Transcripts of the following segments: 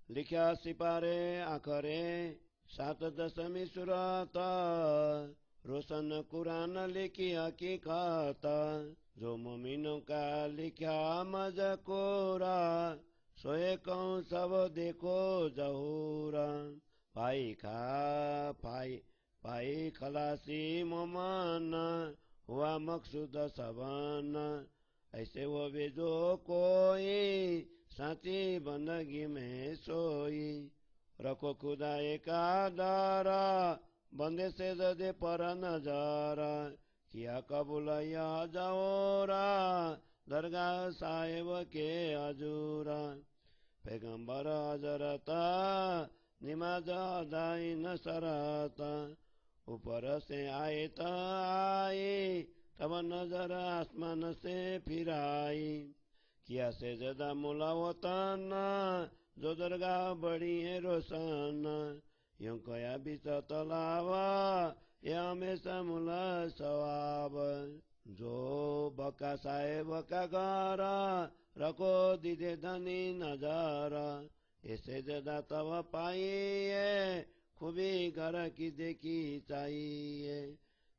लिख्या सिपारे आखरे 7 दशमी सूरत रोशन कुरान लिखी हकीकत जो मोमिनों का लिखा मजकूरा सोए कहूँ सब देखो जहूरा पाई खलासी मोमन हुआ मकसूद सबन ऐसे वो भी जो कोई साची बंदगी में सोई रखो खुदाए का दारा बंदे से जदे पर नजारा किया कबूल या जाओरा दरगाह साहेब के हजूरा पैगंबर हजरता निमाज अदाई न सरता ऊपर से आए तो आए तब नजर आसमान से फिराई किया से ज्यादा मुला वतन जो दरगाह बड़ी है रोशन यूं कया बीच तलावा ये हमेशा मुला सवाब जो बका साहेब का गारा रखो दीदे धनी नजारा ऐसे ज्यादा तब पाइए खूबी घर की देखी चाहिए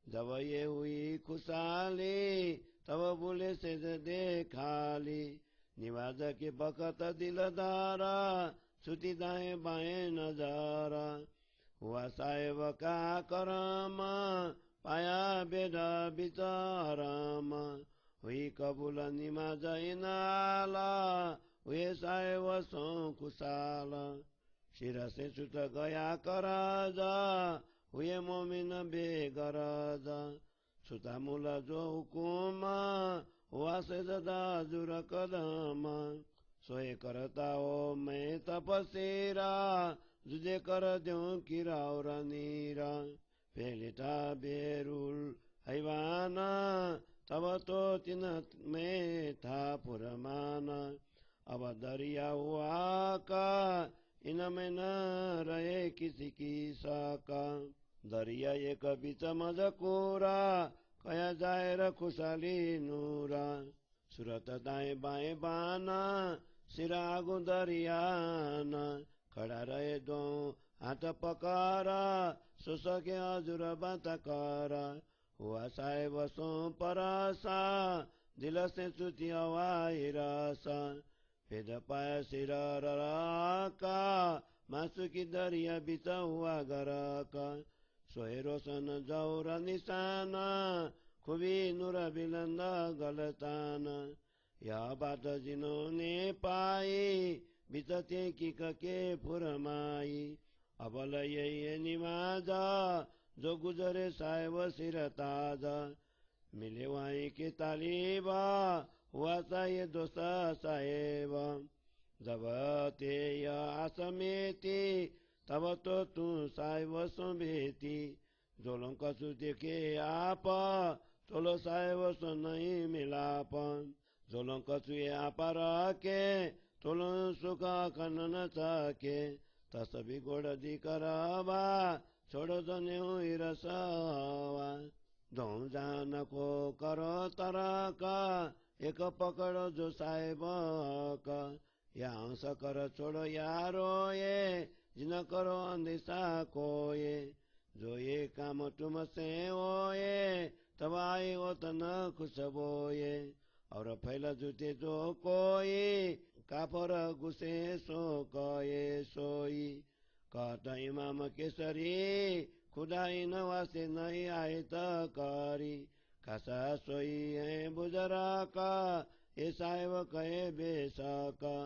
जब ये हुई खुशहाली तब बोले से देखा ली निवाज के बकत दिलदारा छुटी दाएं बाएं नजारा हुआ साहेब का करम पाया बेदा बिचाराम हुई कबूल निमाज इनाला हुए साहेब सो खुशाल शिरा से छूट गया कराजा हुए मोमिन बेगराजा छुटा मुला जो हुकुमा हुआ से ज्यादा जुर कदम सोए करता हो मैं तपसीरा जुदे कर दूं किरा और नीरा पेलिटा बेरुल हैवाना तब तो तिन में था पुरमाना अब दरिया हुआ का इनमें न रहे किसी की साका दरिया एक बीच मजकूरा कया जाए र खुशाली नूरा सूरत दाएं बाएं बाना सिरा आगू दरियाना खड़ा रहे दो हाथ पकारा सो सके हजूर बात करा हुआ साहेब सो परासा दिल से चुती हवाई रासा भेद पाया सिरा का मासु की दरिया बीच हुआ गरा का सोहे रोशन जौरा निशाना खुबी नूरा बिलंदा गलताना यह बात जिन्होंने पाई बिचते की कके फुरमाई अबल यही निमाजा जो गुजरे साहेब सिर ताजा मिले वहीं की तालीबा हुआ चाहिए दोस्ता साहेब जब ते आसमेती तब तो तू साहेब सो बेती जोलों कसु देखे आप चलो साहेब सो नहीं मिलाप जोलों कसु आप रखे चलो सुख खनन सके तसबी गोड़ दी करवा छोड़ो जने हुई रसवा दो जान को करो तरह का एक पकड़ो जो साहेब का यहाँ से कर छोड़ो यारो ये जिन करो अंदिशा को ये जो ये काम तुम से हो ये तब आए हो तन खुश बोए और फैल जूते जो कोई काफर घुसे सो कये सोई कहता इमाम केसरी खुदाई नवासे नहीं आए तकारी खासा सोई है बुजरा का ये साहेब कहे बेसाका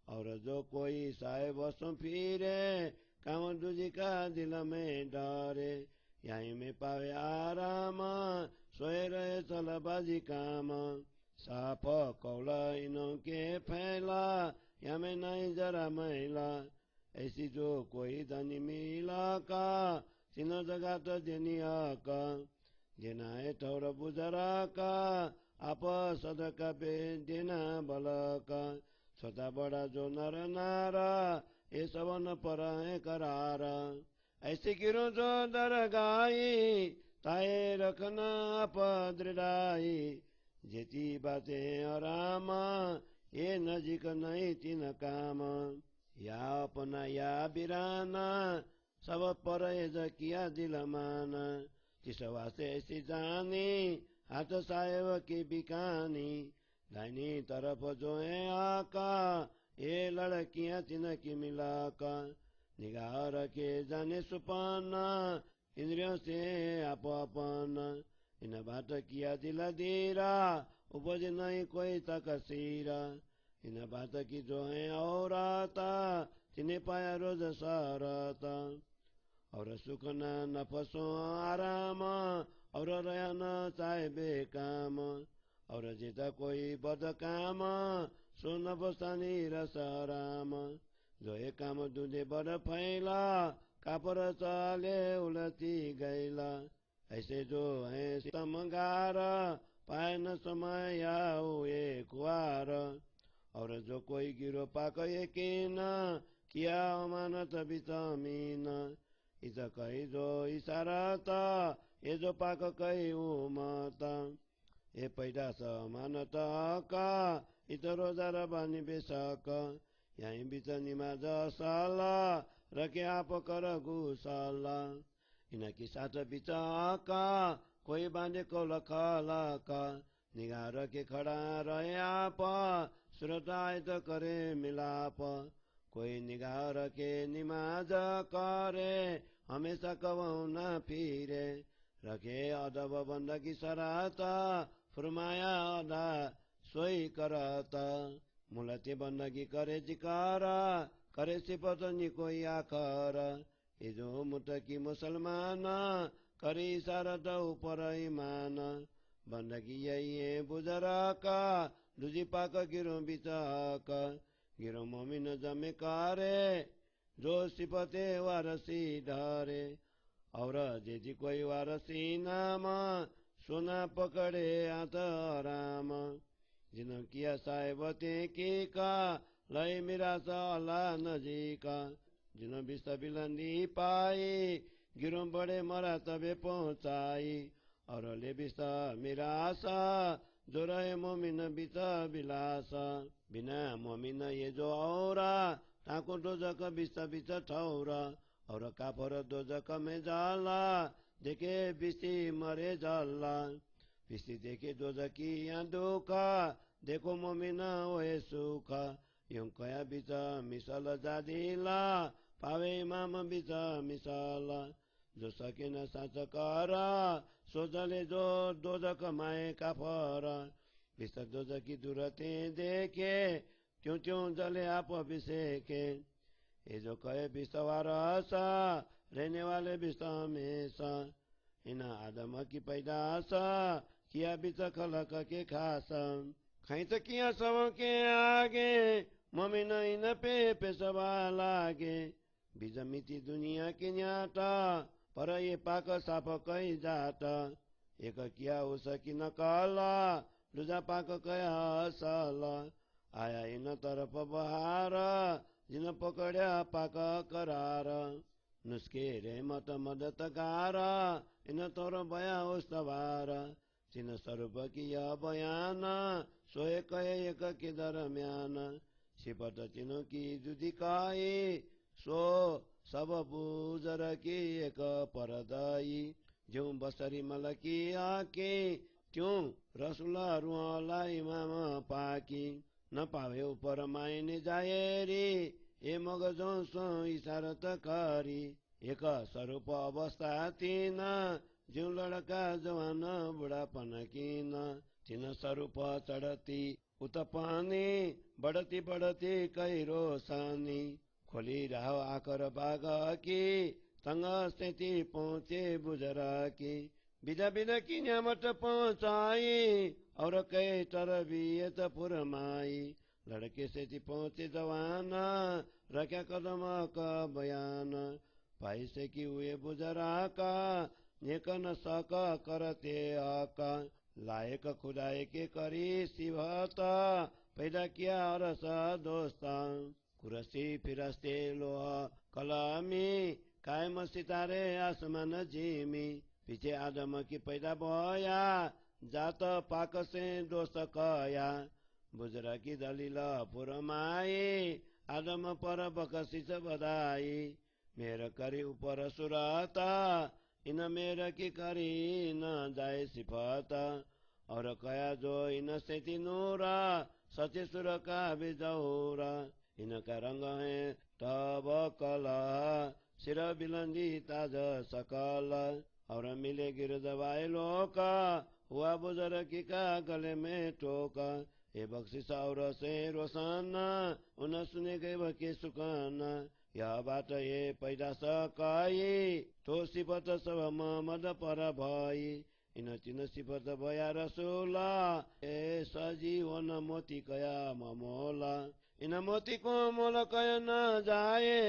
और जो कोई साहेब सो फिरे काम दूजी का दिल में डरे यहीं में पावे आराम सोए रहे चलबाजी काम साप कौला इनों के फैला या में नहीं जरा महिला ऐसी जो कोई धनी मिला का सिनो जगह तो देनिया का देना है थोड़ा बुजरा का आप सदका पे देना बला का छोटा बड़ा जो नर नारा ये सब न पर है करारा ऐसी किरो जो दरगाई ताए रखना आप दृढ़ाई जेती बातें आराम ये नजीक नहीं तीन काम या अपनाया बिराना सब परहेज किया दिल माना जिस वास्ते ऐसी जानी हाथ साहेब की बिकानी दाहिनी तरफ जो है आका ये लड़कियां तिनकी मिलाका निगाह रखे जाने सुपाना इंद्रियों से आप अपना इन बात किया दिल दीरा उपज नहीं कोई तकसीरा इन बात की जो है और आता तिन्हें पाया रोज सारता और सुख न नफसो आराम और रया न चाहे बेकाम और जिता कोई बद काम सो नफसानी रस राम जो एक काम दूजे बड़ फैला कापर चाले उलटी गैला ऐसे जो है तमगार पाए न समय हुए कुआर और जो कोई गिरो पाक यकीन किया अमानत विटामिन इस कही जो इशाराता ये जो पाक कही उमता ये पैदा समानता का इतरो जरा बानी बेसाक यहीं बीच निमाज साला रखे आप कर गुसाला इनकी साथ बिचा का कोई बांधे को लखा का निगाह रखे खड़ा रहे आप श्रोताए तो करे मिलाप कोई निगाह रखे निमाज करे हमेशा कवऊ न फिरे रखे अदब बंदगी सराता फरमाया अदा सोई करता मुलती बंदगी करे जिकारा करे सिफत नि कोई आखर ये जो मुतकी मुसलमान करे इशारत ऊपर ईमान बंदगी यही है बुजरा का दूजी पाक गिरो बिचाक गिरो मोमिन जमे कारे जो सिफते वारसी ढारे और जेजी कोई वारसी नाम सोना पकड़े आत राम जिन किया साहेबते की का लय मेरा साला नजीका जिन बिस्त बिलंदी पाई गिरो बड़े मरा तबे पहुंचाई और ले बिस्ता मेरा आशा जो रहे मोमिन बिता बिलासा बिना मोमिन ये जो औरा ताको दोजक बिस्ता बिता ठौरा और काफर दोजक में जाला देखे बिस्ती मरे जाला बिस्ती देखे दोजकी या दुखा देखो मोमिन ओए सुखा यूं कया बिचा मिसल जादिला पावे इमाम बिचा मिसाला जो सके न साचकारा सोचले जो दोजक माए काफरा बिस्ता दोजकी दूरते देखे त्यों त्यों जले आप अभिषेके ये जो कहे बिस्तवार आशा रहने वाले बिस्ता हमेशा इन आदम की पैदाशा किया बिच खलक के खासा खाई तो किया सब के आगे ममिन इन पे सवा लागे बीजमिति दुनिया की न्याता पर ये पाक साप कही जाता एक किया उसकी नकाला दूजा पाक कया साला आया इन तरफ बहार जिन पकड़या पाक करार नुस्खे रे मत मदत गारा इन तोर बया उस्तवार जिन स्वरूप किया बयाना सोए कहे एक के दरम्यान सिपत चिन्ह की दुदिकाई सो सब बूजर की एक परदाई जो बसरी मल की आके त्यों रसुला रुआला इमाम पाकी न पावे ऊपर मायने जाएरी ए मगजों सो इशारत करी एक स्वरूप अवस्था तीन जो लड़का जवान बुढ़ापन कीन तीन स्वरूप चढ़ती उत पानी बढ़ती बढ़ती कई रोसानी खोली रहो आकर बाग की तंग स्थिति पहुंचे बुजरा की बिदा बिदा की न्यामत पहुंचाई और कई तरबियत फुरमाई लड़के से पहुंचे जवाना रखा कदम का बयान भाई से की हुए बुजरा का नेकन सक करते आका लायक खुदाए के करी सिवता पैदा किया अरस दोस्ता कुरसी फिरस्ते लोहा कलामी कायम सितारे आसमान जिमी पीछे आदम की पैदा बोया जात पाक से दोस्त कया बुजरा की दलील फुरमाई आदम पर बकशिश बधाई मेर करी ऊपर सुराता इन मेर की करी न जाए सिफाता और कया जो इन से तिनूरा सचे सुर का बिजौरा इनका रंग है तब कला सिर बिलंदी ताज सकल और मिले गिर दबाए लोका हुआ बुजुर्ग का गले में टोका ये बख्शिश और से रोशाना उन सुने गए वके सुखाना यह बात ये पैदा सकाई तो सिफत सब मोहम्मद पर भाई इन तीन सिफत भया रसूला ए सजीवन मोती कया ममोला इन मोती को मोल कया न जाए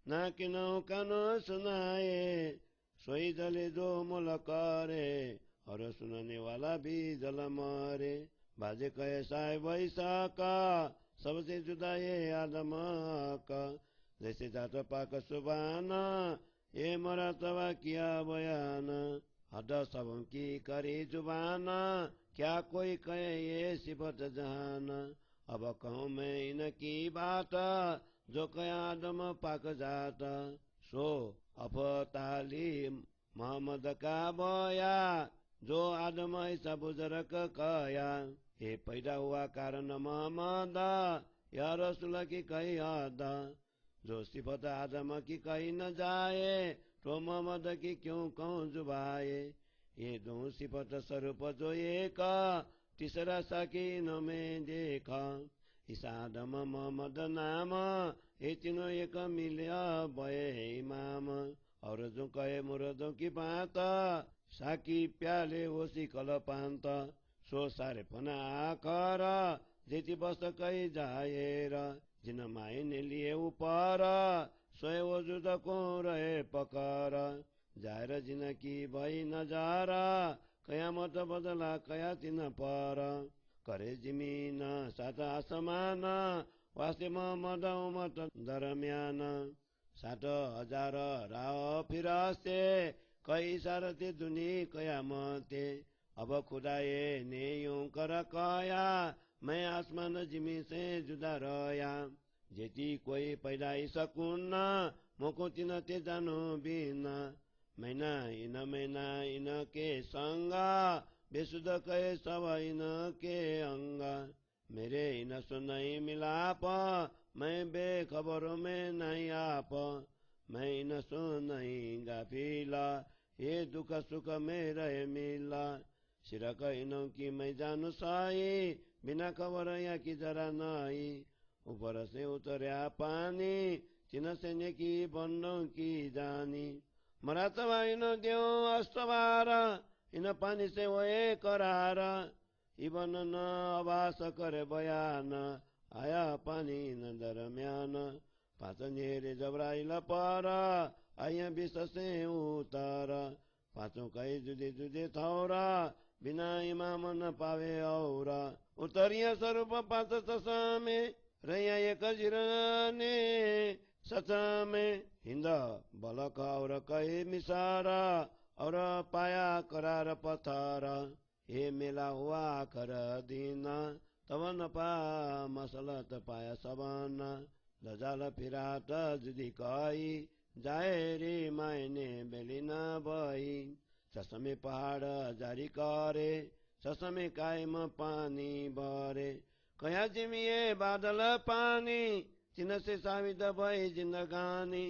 ना किनो कानो सुनाए सोई जले जो मोल करे और सुनाने वाला भी जल मारे बाजे कहे साहेब वैसाका सबसे जुदा ये आदम का जैसे जात पाक सुबाना ये मरतबा किया बयान हद सबों की करी जुबाना क्या कोई कहे ये सिफत जहान अब कहूँ मैं इनकी बात जो कया आदम पाक जाता सो अफताली मोहम्मद का बोया जो आदम ऐसा बुजुर्ग कया ये पैदा हुआ कारण मोहम्मद या रसूल की कही हद जो सिफत आदम की कही न जाए तो मोहम्मद की क्यों कहूँ जुबाए ये दो सिफत स्वरूप जो एक तीसरा साकी न में देखा इस आदम मोहम्मद नाम ये तीनों एक मिलिया बये इमाम और जो कहे मुर्दों की बात साकी प्याले ओसी कल पांत सो सारे फना आकर जेती बस कही जाएर जिन मायने लिए ऊपर सोए वजुद को रहे पकर जाएर जिन की भई नजारा कयामत बदला कया तिन पर करे जमीन सात आसमान वास्ते मोहम्मद उमत दरम्यान 7,000 राह फिरास्ते कई सारते दुनी कयामते अब खुदाए ने यूं कर कया मैं आसमान जिमी से जुदा रया जेती कोई पैदाई सकुन मोको तिन ते जानो बिना मैना इन के संगा बेसुद कहे सब इन के अंगा मेरे इन सुनाई मिलाप मैं बेखबरों में नहीं आप मैं इन सुनाई गाफिला ये दुख सुख में रहे मिला सिरक इनों की मैं जानू साई बिना खबर या की जरा नहीं ऊपर से उतरया पानी चिन्ह से नेकी बंदों की जानी मरातवा इन देव अस्तवार इन पानी से वो करार इबन न आवास करे बयान आया पानी न दरम्यान पाँच नेरे जबराइल पर आया विष से उतर पाँचों कई जुदे जुदे थौरा बिना इमाम न पावे और उतरिया स्वरूप पाँच ससा में रैया एक जिराने सचा में हिंद बलक और कहे मिसारा और पाया करार पथर हे मेला हुआ कर दीना तब न पा मसलत पाया सबन दजाल फिरात जुदी कही जाए रे मायने बेली न बही ससमे पहाड़ जारी करे ससमे कायम पानी भरे कया जिमिए बादल पानी चिन्ह से साबित भई जिंदगानी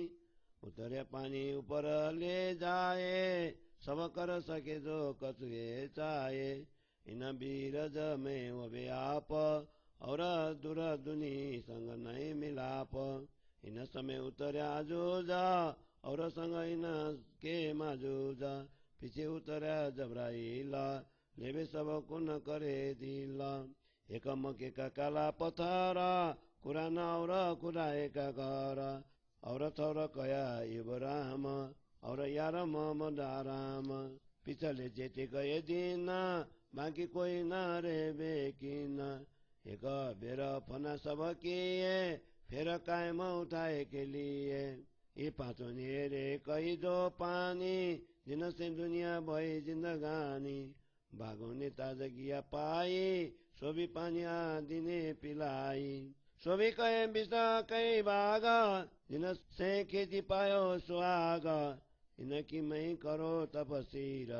उतरे पानी ऊपर ले जाए सब कर सके जो कछुए चाहे इन बीरज में वो आप और दूर दुनी संग नहीं मिलाप इन समय उतर्या जोजा और संग इन के माजूजा पीछे उतर्या जबराइला लेवे सब कुन करे दिला एक मके का काला पथरा कुराना और कुरा एक घर और थोर कया इब्राहिम और यार मोहम्मद आराम पिछले जेते गए दिन बाकी कोई न रे बेकिन एक बेर फना सब किए फिर कायम उठाए के लिए ये पाँचों नेरे कई दो पानी जिनसे दुनिया भई जिंदगानी भागों ने ताजगिया पाई सो भी पानी दिने पिलाई सो भी कहे विषा कई भाग, जिनसे खेती पायो सुहाग। इनकी मई करो तपसीर,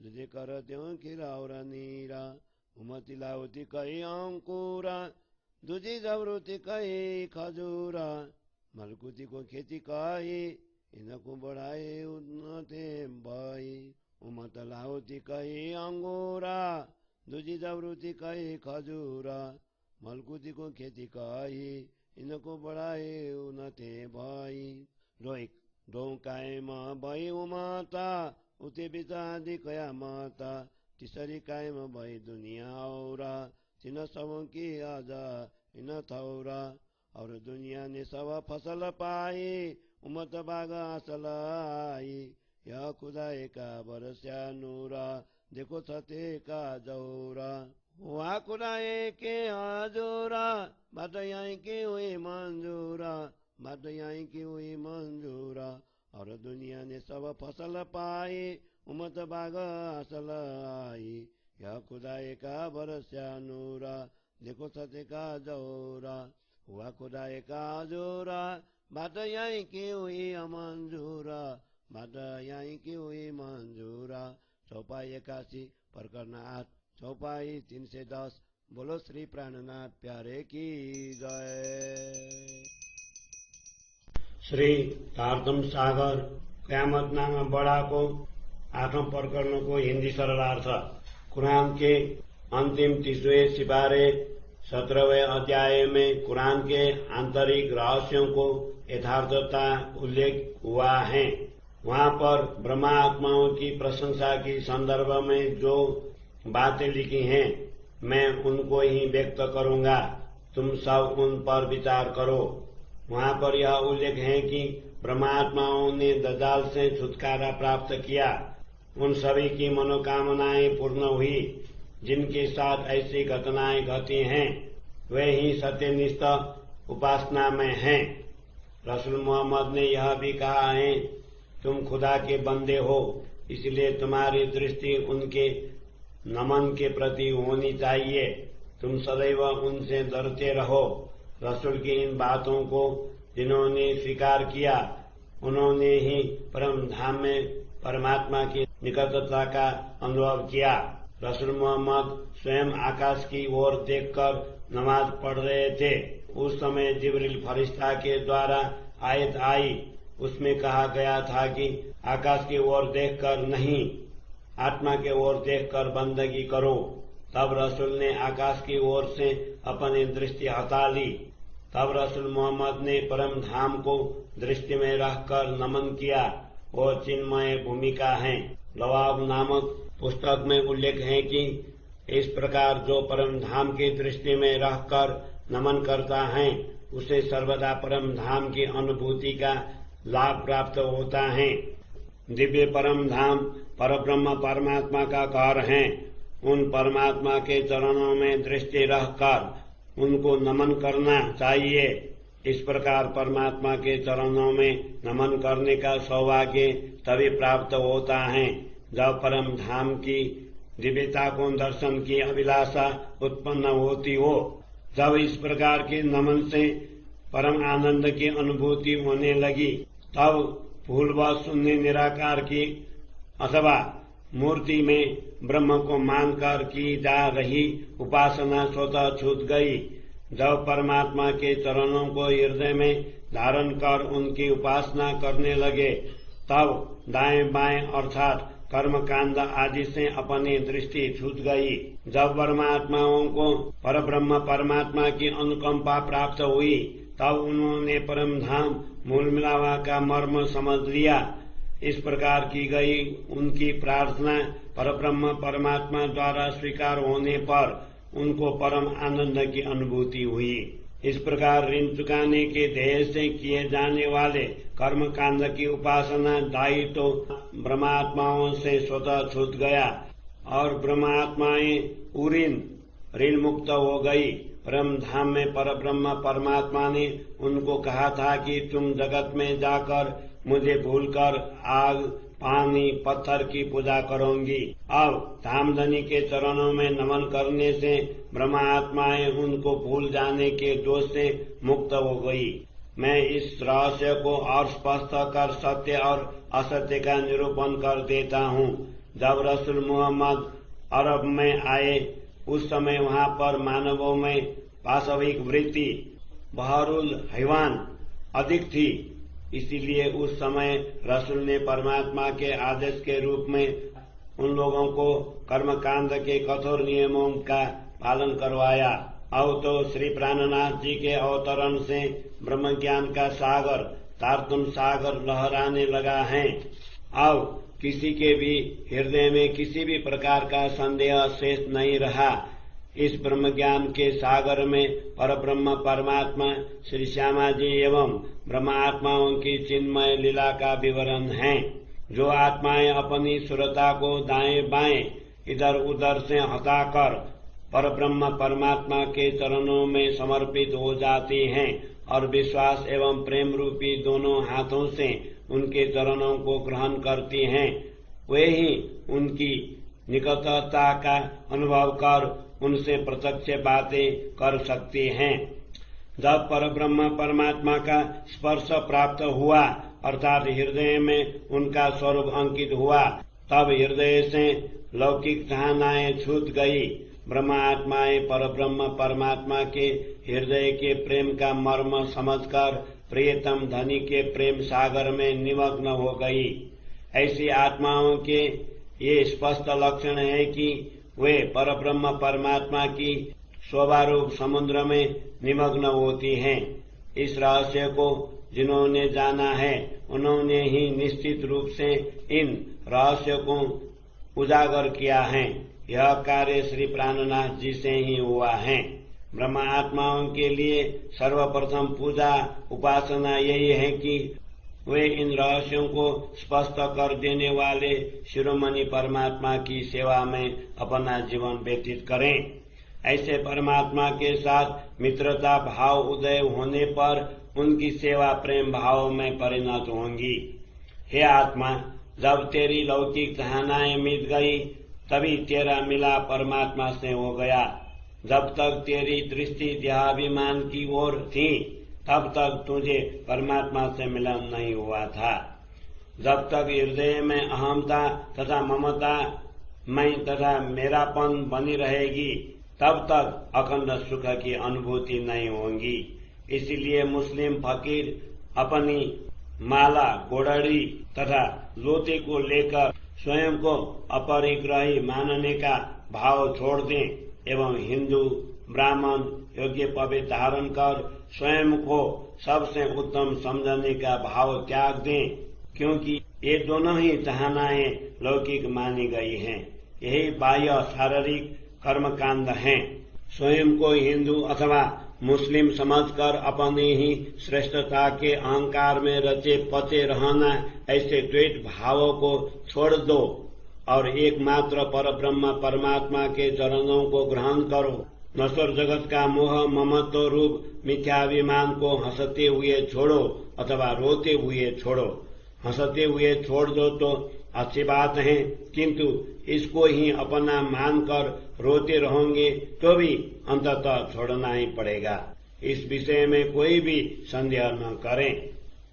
तुझे कर त्यों खिलाउर नीर। उमति लाउती कई अंकुर, दूजी जवरुति कई खजूर। मलकुती को खेती कही, इनको बढ़ाए उन्नते भई। उमत लाउती कई अंगूरा, दूजी जवरुति कई खजूर। मलकुती को खेती कही, इनको बढ़ाए उन्नते भई। रोइक दो कायम भई उमता, उते बिचादी कया माता। तीसरी कायम भई दुनिया औरा, तीन सबों की आजा इन थौरा। और दुनिया ने सब फसल पाई, उमत बाग असल आई। यह खुदाई का बरस्या नूरा, देखो छते का जौरा। वहाँ खुदाई के हजूरा, बात यहीं की हुई मंजूरा। बात यहीं की हुई मंजूरा। और दुनिया ने सब फसल पाई, उमत बाग असल आई। यह खुदाई का बरस्या नूरा, देखो छते का जौरा। हुआ खुदाई का हजूरा, बात यहीं की हुई मंजूरा। बात यहीं की हुई मंजूरा। चौपाई 81 प्रकरण 8, चौपाई 3 से 10। बोलो श्री प्राणनाथ प्यारे की जय। श्री तारतम सागर क़यामत नामा बड़ा को 8वें प्रकरण को हिंदी सरलार्थ। कुरान के अंतिम 30वें सिपारे 17वें अध्याय में कुरान के आंतरिक रहस्यों को यथार्थता उल्लेख हुआ है। वहाँ पर ब्रह्मा आत्माओं की प्रशंसा की संदर्भ में जो बातें लिखी हैं, मैं उनको ही व्यक्त करूंगा, तुम सब उन पर विचार करो। वहाँ पर यह उल्लेख है कि ब्रह्मात्माओं ने दज्जाल से छुटकारा प्राप्त किया। उन सभी की मनोकामनाएं पूर्ण हुई। जिनके साथ ऐसी घटनाएं घटी हैं, वे ही सत्यनिष्ठ उपासना में हैं। रसूल मोहम्मद ने यह भी कहा है, तुम खुदा के बंदे हो, इसलिए तुम्हारी दृष्टि उनके नमन के प्रति होनी चाहिए। तुम सदैव उनसे डरते रहो। रसूल की इन बातों को जिन्होंने स्वीकार किया, उन्होंने ही परम धाम में परमात्मा की निकटता का अनुभव किया। रसूल मोहम्मद स्वयं आकाश की ओर देखकर नमाज पढ़ रहे थे। उस समय जिब्रील फरिश्ता के द्वारा आयत आई। उसमें कहा गया था कि आकाश की ओर देखकर नहीं, आत्मा के ओर देखकर बंदगी करो। तब रसूल ने आकाश की ओर से अपनी दृष्टि हटा ली। तब रसूल मोहम्मद ने परम धाम को दृष्टि में रखकर नमन किया। वो चिन्मय भूमिका है। लवाब नामक पुस्तक में उल्लेख है कि इस प्रकार जो परम धाम की दृष्टि में रहकर नमन करता है, उसे सर्वदा परम धाम की अनुभूति का लाभ प्राप्त होता है। दिव्य परम धाम परब्रह्म परमात्मा का घर है। उन परमात्मा के चरणों में दृष्टि रखकर उनको नमन करना चाहिए। इस प्रकार परमात्मा के चरणों में नमन करने का सौभाग्य तभी प्राप्त होता है जब परम धाम की दिव्यता को दर्शन की अभिलाषा उत्पन्न होती हो। जब इस प्रकार के नमन से परम आनंद की अनुभूति होने लगी, तब फूल व शून्य निराकार की अथवा मूर्ति में ब्रह्म को मानकर की जा रही उपासना स्वतः छूट गई। जब परमात्मा के चरणों को हृदय में धारण कर उनकी उपासना करने लगे, तब दाएं बाएं अर्थात कर्म कांड आदि से अपनी दृष्टि छूट गई। जब परमात्माओं को परब्रह्म परमात्मा की अनुकंपा प्राप्त हुई, तब उन्होंने परम धाम मूल मिलावा का मर्म समझ लिया। इस प्रकार की गई उनकी प्रार्थना परब्रह्म परमात्मा द्वारा स्वीकार होने पर उनको परम आनंद की अनुभूति हुई। इस प्रकार ऋण चुकाने के ध्येय से किए जाने वाले कर्म कांड की उपासना दायित्व तो ब्रह्मात्माओं से स्वतः छूट गया और ब्रह्मात्माएं उरीन ऋण मुक्त हो गई। परम धाम में परब्रह्म परमात्मा ने उनको कहा था कि तुम जगत में जाकर मुझे भूलकर आग पानी पत्थर की पूजा करूंगी। अब धामधनी के चरणों में नमन करने से ब्रह्मात्माएं उनको भूल जाने के दोष से मुक्त हो गई। मैं इस रहस्य को और स्पष्ट कर सत्य और असत्य का निरूपण कर देता हूँ। जब रसूल मोहम्मद अरब में आए उस समय वहाँ पर मानवों में पाशविक वृत्ति बहरुल हैवान अधिक थी। इसीलिए उस समय रसूल ने परमात्मा के आदेश के रूप में उन लोगों को कर्मकांड के कठोर नियमों का पालन करवाया। अब तो श्री प्राणनाथ जी के अवतरण से ब्रह्म ज्ञान का सागर तारतम सागर लहराने लगा है। अब किसी के भी हृदय में किसी भी प्रकार का संदेह शेष नहीं रहा। इस ब्रह्म ज्ञान के सागर में परब्रह्म परमात्मा श्री श्यामा जी एवं ब्रह्मात्माओं की चिन्मय लीला का विवरण है। जो आत्माएं अपनी सुरता को दाएं बाएं इधर उधर से हटाकर परब्रह्म परमात्मा के चरणों में समर्पित हो जाती हैं और विश्वास एवं प्रेम रूपी दोनों हाथों से उनके चरणों को ग्रहण करती हैं, वे ही उनकी निकटता का अनुभव कर उनसे प्रत्यक्ष बातें कर सकती हैं। जब परब्रह्म परमात्मा का स्पर्श प्राप्त हुआ अर्थात हृदय में उनका स्वरूप अंकित हुआ, तब हृदय से लौकिक चाहनाएं छूट गई। ब्रह्मात्माएं परब्रह्म परमात्मा के हृदय के प्रेम का मर्म समझकर प्रियतम धनी के प्रेम सागर में निमग्न हो गई। ऐसी आत्माओं के ये स्पष्ट लक्षण है कि वे परब्रह्म परमात्मा की स्वरूप समुद्र में निमग्न होती हैं। इस रहस्य को जिन्होंने जाना है उन्होंने ही निश्चित रूप से इन रहस्य को उजागर किया है। यह कार्य श्री प्राणनाथ जी से ही हुआ है। ब्रह्म आत्माओं के लिए सर्वप्रथम पूजा उपासना यही है कि वे इन रहस्यों को स्पष्ट कर देने वाले शिरोमणि परमात्मा की सेवा में अपना जीवन व्यतीत करें। ऐसे परमात्मा के साथ मित्रता भाव उदय होने पर उनकी सेवा प्रेम भाव में परिणत होंगी। हे आत्मा, जब तेरी लौकिक चाहनाएं मिट गई तभी तेरा मिला परमात्मा से हो गया। जब तक तेरी दृष्टि देहाभिमान की ओर थी तब तक तुझे परमात्मा से मिलन नहीं हुआ था। जब तक हृदय में अहमता तथा ममता मैं तथा मेरापन बनी रहेगी तब तक अखंड सुख की अनुभूति नहीं होगी। इसलिए मुस्लिम फकीर अपनी माला गोड़ड़ी तथा लोटे को लेकर स्वयं को अपरिग्रही मानने का भाव छोड़ दें एवं हिंदू ब्राह्मण योग्य पवित्र धारण कर स्वयं को सबसे उत्तम समझने का भाव त्याग दें, क्योंकि ये दोनों ही चाहनाएं लौकिक मानी गई हैं। यही बाह्य शारीरिक कर्मकांड हैं। स्वयं को हिंदू अथवा मुस्लिम समझकर अपनी ही श्रेष्ठता के अहंकार में रचे पचे रहना, ऐसे द्वैत भावों को छोड़ दो और एकमात्र परब्रह्म परमात्मा के चरणों को ग्रहण करो। नश्वर जगत का मोह ममत्व रूप मिथ्याभिमान को हंसते हुए छोड़ो अथवा रोते हुए छोड़ो। हंसते हुए छोड़ दो तो अच्छी बात है, किंतु इसको ही अपना मानकर रोते रहोगे तो भी अंततः छोड़ना ही पड़ेगा। इस विषय में कोई भी संदेह न करें।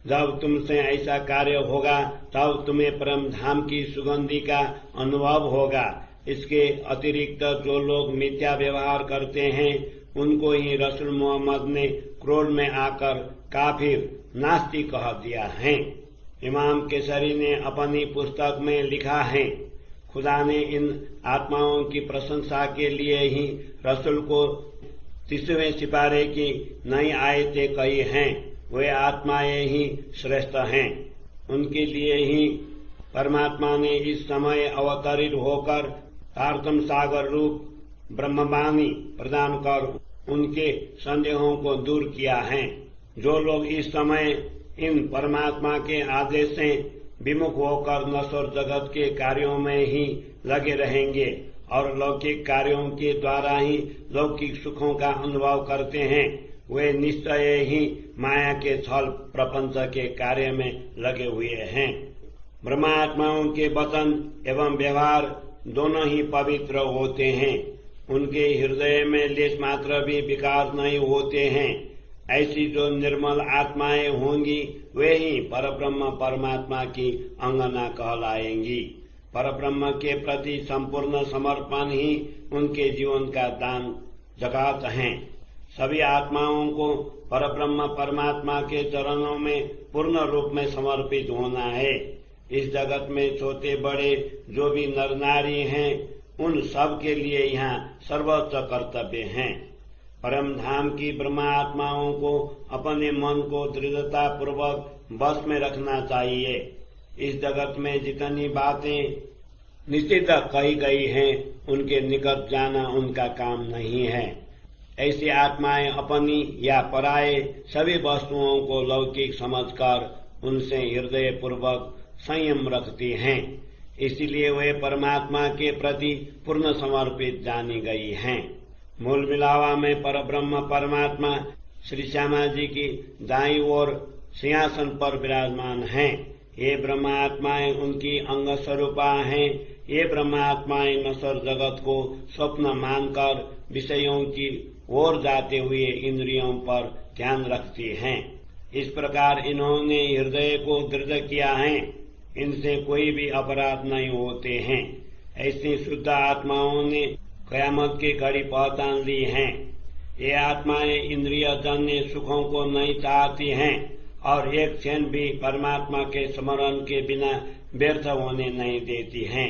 जब तुमसे ऐसा कार्य होगा तब तुम्हें परम धाम की सुगंधी का अनुभव होगा। इसके अतिरिक्त जो लोग मिथ्या व्यवहार करते हैं उनको ही रसूल मोहम्मद ने क्रोध में आकर काफिर नास्ती कह दिया है। इमाम केसरी ने अपनी पुस्तक में लिखा है, खुदा ने इन आत्माओं की प्रशंसा के लिए ही रसूल को 30वें सिपारे की नई आयतें कही हैं। वे आत्माएं ही श्रेष्ठ हैं। उनके लिए ही परमात्मा ने इस समय अवतरित होकर तारतम सागर रूप ब्रह्मवाणी प्रदान कर उनके संदेहों को दूर किया है। जो लोग इस समय इन परमात्मा के आदेश से विमुख होकर नश्वर जगत के कार्यों में ही लगे रहेंगे और लौकिक कार्यों के द्वारा ही लौकिक सुखों का अनुभव करते हैं, वे निश्चय ही माया के छल प्रपंच के कार्य में लगे हुए हैं। ब्रह्मात्माओं के वचन एवं व्यवहार दोनों ही पवित्र होते हैं। उनके हृदय में लेश मात्र भी विकार नहीं होते हैं। ऐसी जो निर्मल आत्माएं होंगी वे ही परब्रह्म परमात्मा की अंगना कहलाएंगी। परब्रह्म के प्रति संपूर्ण समर्पण ही उनके जीवन का दान जकात है। सभी आत्माओं को परब्रह्म परमात्मा के चरणों में पूर्ण रूप में समर्पित होना है। इस जगत में छोटे बड़े जो भी नर नारी हैं उन सब के लिए यहाँ सर्वोच्च कर्तव्य है। परम धाम की ब्रह्म आत्माओं को अपने मन को दृढ़ता पूर्वक बस में रखना चाहिए। इस जगत में जितनी बातें निश्चित कही गई हैं उनके निकट जाना उनका काम नहीं है। ऐसी आत्माएं अपनी या पराये सभी वस्तुओं को लौकिक समझकर उनसे हृदय पूर्वक संयम रखती हैं। इसीलिए वे परमात्मा के प्रति पूर्ण समर्पित जानी गई हैं। मूल मिलावा में परब्रह्म परमात्मा श्री श्यामा जी की दाईं ओर सिंहासन पर विराजमान हैं। ये ब्रह्मात्माएं उनकी अंग स्वरूपा हैं। ये ब्रह्मात्माएं नश्वर जगत को स्वप्न मानकर विषयों की ओर जाते हुए इंद्रियों पर ध्यान रखती हैं। इस प्रकार इन्होंने हृदय को दृढ़ किया है। इनसे कोई भी अपराध नहीं होते हैं। ऐसी शुद्ध आत्माओं ने कयामत की घड़ी पहचान ली है। ये आत्माएं इंद्रिय जन्य सुखों को नहीं चाहती हैं और एक क्षण भी परमात्मा के स्मरण के बिना व्यर्थ होने नहीं देती हैं।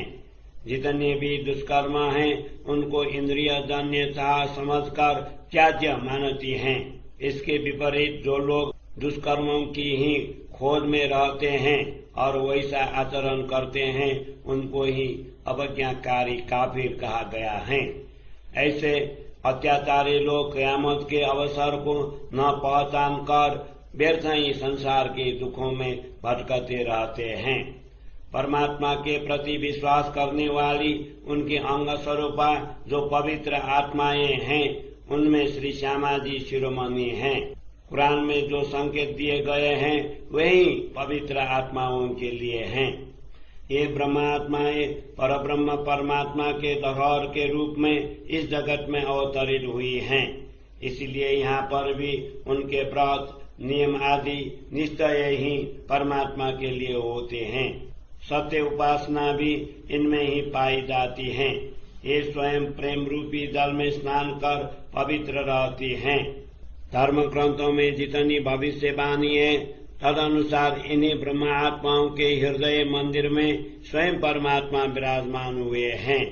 जितने भी दुष्कर्म हैं उनको इंद्रिय जन्य चाह समझकर त्याज्य मानती हैं। इसके विपरीत जो लोग दुष्कर्मों की ही खोज में रहते हैं और वैसा आचरण करते हैं उनको ही अवज्ञाकारी काफिर कहा गया है। ऐसे अत्याचारी लोग कयामत के अवसर को न पहचान कर व्यर्थ ही संसार के दुखों में भटकते रहते हैं। परमात्मा के प्रति विश्वास करने वाली उनकी अंग स्वरूपा जो पवित्र आत्माएं हैं उनमें श्री श्यामा जी शिरोमणि हैं। कुरान में जो संकेत दिए गए हैं वही पवित्र आत्माओं के लिए हैं। ये ब्रह्मात्माएं परब्रह्म परमात्मा के धरोहर के रूप में इस जगत में अवतरित हुई हैं। इसलिए यहाँ पर भी उनके व्रत नियम आदि निश्चय ही परमात्मा के लिए होते हैं। सत्य उपासना भी इनमें ही पाई जाती है। ये स्वयं प्रेम रूपी जल में स्नान कर पवित्र रहती हैं। धर्म ग्रंथों में जितनी भविष्यवाणी है तदनुसार इन्हीं ब्रह्म आत्माओं के हृदय मंदिर में स्वयं परमात्मा विराजमान हुए हैं।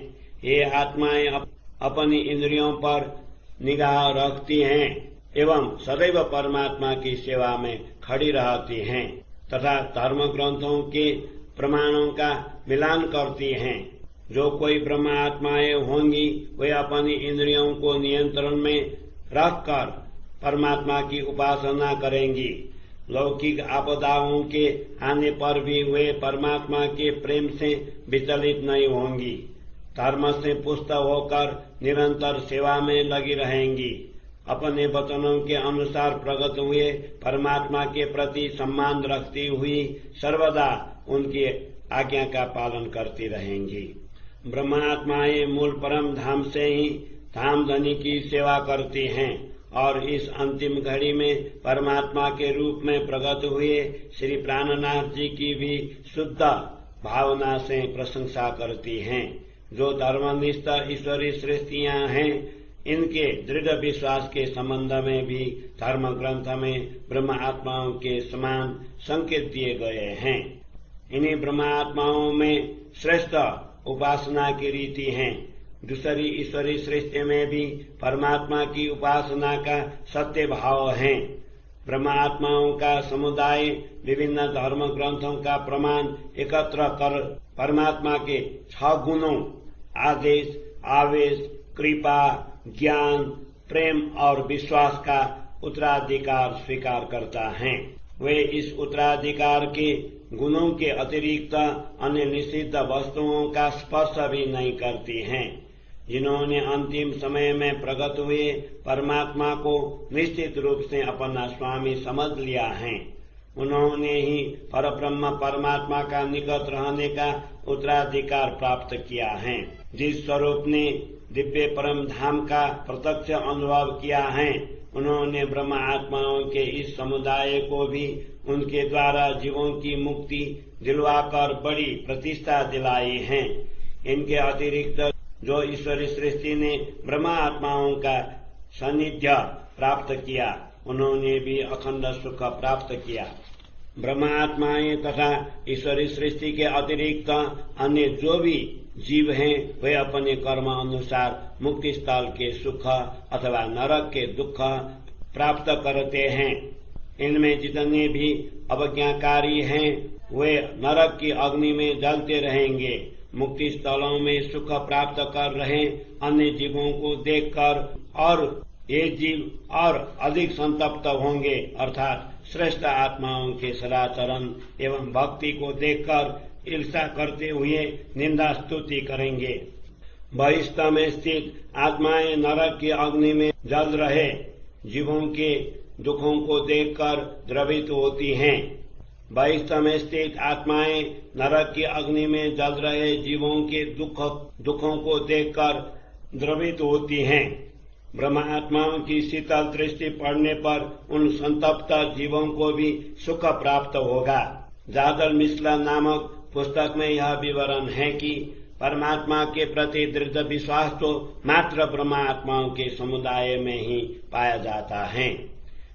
ये आत्माएं अपनी इंद्रियों पर निगाह रखती हैं एवं सदैव परमात्मा की सेवा में खड़ी रहती हैं तथा धर्म ग्रंथों के प्रमाणों का मिलान करती हैं। जो कोई ब्रह्म आत्माएं होंगी वे अपनी इंद्रियों को नियंत्रण में रखकर परमात्मा की उपासना करेंगी। लौकिक आपदाओं के आने पर भी वे परमात्मा के प्रेम से विचलित नहीं होंगी। धर्म से पुष्ट होकर निरंतर सेवा में लगी रहेंगी। अपने वचनों के अनुसार प्रगट हुए परमात्मा के प्रति सम्मान रखती हुई सर्वदा उनकी आज्ञा का पालन करती रहेंगी। ब्रह्मात्माएं मूल परम धाम से ही धाम धनी की सेवा करती हैं और इस अंतिम घड़ी में परमात्मा के रूप में प्रकट हुए श्री प्राणनाथ जी की भी शुद्ध भावना से प्रशंसा करती हैं। जो धर्मनिष्ठ ईश्वरी सृष्टियां हैं इनके दृढ़ विश्वास के संबंध में भी धर्म ग्रंथ में ब्रह्म आत्माओं के समान संकेत दिए गए हैं। इन्हीं ब्रह्म आत्माओं में श्रेष्ठ उपासना की रीति है। दूसरी ईश्वरी सृष्टि में भी परमात्मा की उपासना का सत्य भाव है। ब्रह्म आत्माओं का समुदाय विभिन्न धर्म ग्रंथों का प्रमाण एकत्र कर परमात्मा के 6 गुणों आदेश, आवेश, कृपा, ज्ञान, प्रेम और विश्वास का उत्तराधिकार स्वीकार करता है। वे इस उत्तराधिकार के गुणों के अतिरिक्त अन्य निषिद्ध वस्तुओं का स्पर्श भी नहीं करती हैं। जिन्होंने अंतिम समय में प्रकट हुए परमात्मा को निश्चित रूप से अपना स्वामी समझ लिया है उन्होंने ही परब्रह्म परमात्मा का निकट रहने का उत्तराधिकार प्राप्त किया है। जिस स्वरूप ने दिव्य परम धाम का प्रत्यक्ष अनुभव किया है, उन्होंने ब्रह्म आत्माओं के इस समुदाय को भी उनके द्वारा जीवों की मुक्ति दिलवाकर बड़ी प्रतिष्ठा दिलाई है। इनके अतिरिक्त जो ईश्वरी सृष्टि ने ब्रह्म आत्माओं का सानिध्य प्राप्त किया, उन्होंने भी अखंड सुख प्राप्त किया। ब्रह्म आत्माएं तथा ईश्वरी सृष्टि के अतिरिक्त अन्य जो भी जीव हैं, वे अपने कर्म अनुसार मुक्ति स्थल के सुख अथवा नरक के दुख प्राप्त करते हैं। इनमें जितने भी अवज्ञाकारी हैं, वे नरक की अग्नि में जलते रहेंगे। मुक्ति स्थलों में सुख प्राप्त कर रहे अन्य जीवों को देखकर और ये जीव और अधिक संतप्त होंगे, अर्थात श्रेष्ठ आत्माओं के सदाचरण एवं भक्ति को देखकर ईर्षा करते हुए निंदा स्तुति करेंगे। बहिष्ठ में स्थित आत्माएं नरक की अग्नि में जल रहे जीवों के दुखों को देखकर द्रवित होती हैं। बहिष्ठ में स्थित आत्माएं नरक की अग्नि में जल रहे जीवों के दुखों को देखकर द्रवित होती हैं। ब्रह्म आत्माओं की शीतल दृष्टि पड़ने पर उन संतप्त जीवों को भी सुख प्राप्त होगा। जादल मिश्रा नामक पुस्तक में यह विवरण है कि परमात्मा के प्रति दृढ़ विश्वास तो मात्र ब्रह्म आत्माओं के समुदाय में ही पाया जाता है।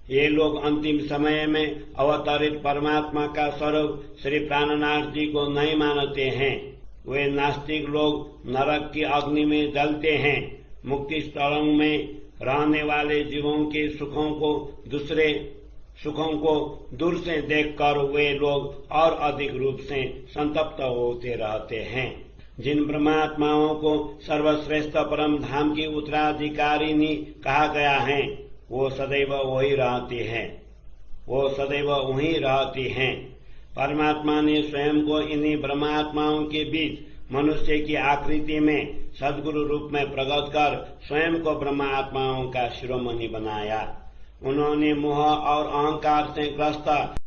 ये लोग अंतिम समय में अवतरित परमात्मा का स्वरूप श्री प्राणनाथ जी को नहीं मानते हैं। वे नास्तिक लोग नरक की अग्नि में जलते हैं। मुक्ति स्थलों में रहने वाले जीवों के सुखों को दूर से देखकर वे लोग और अधिक रूप से संतप्त होते रहते हैं। जिन ब्रह्मात्माओं को सर्वश्रेष्ठ परम धाम की उत्तराधिकारिणी कहा गया है, वो सदैव वहीं रहती हैं। परमात्मा ने स्वयं को इन्हीं ब्रह्मात्माओं के बीच मनुष्य की आकृति में सद्गुरु रूप में प्रकट कर स्वयं को ब्रह्मात्माओं का शिरोमणि बनाया। उन्होंने मोह और अहंकार से ग्रस्त